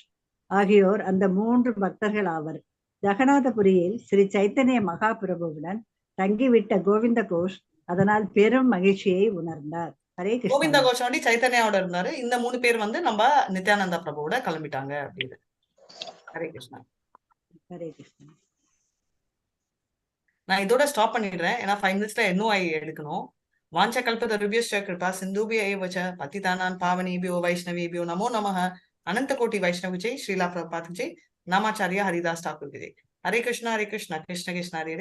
[SPEAKER 7] ஆகியோர் அந்த 3 பக்தர்கள் ஆவர். ஜெகநாதபுரியில் ஸ்ரீ சைத்தன்ய மகாபிரபுவுடன் தங்கிவிட்ட கோவிந்த கோஷ் அதனால் பெரும் மகிழ்ச்சியை உணர்ந்தார். ஹரே கிருஷ்ணா.
[SPEAKER 1] கோவிந்த கோஷாண்டி சைத்தன்யாவோட இருந்தாரு. இந்த 3 பேர் வந்து நம்ம நித்யானந்தா பிரபுவோட கிளம்பிட்டாங்க அப்படின்னு. ஹரே கிருஷ்ணா.
[SPEAKER 7] ஹரே கிருஷ்ணா.
[SPEAKER 1] நான் இதோட ஸ்டாப் பண்ணிடுறேன், ஏன்னா 5 minutesல NOI எடுக்கணும். வாஞ்ச கல்பத ருபியஸ்ச கிருபா சிந்துபிய ஏவச பதிதானான் பாவனேபியோ வைஷ்ணவேபியோ நமோ நமஹ. அனந்த கோட்டி வைஷ்ணவ விஜய், ஸ்ரீலா பிரபாத் விஜய், நாமாச்சாரியா ஹரிதாஸ் டாக்கூர் விஜய். ஹரே கிருஷ்ணா, ஹரே கிருஷ்ணா, கிருஷ்ண கிருஷ்ணா, ஹரே ஹரே.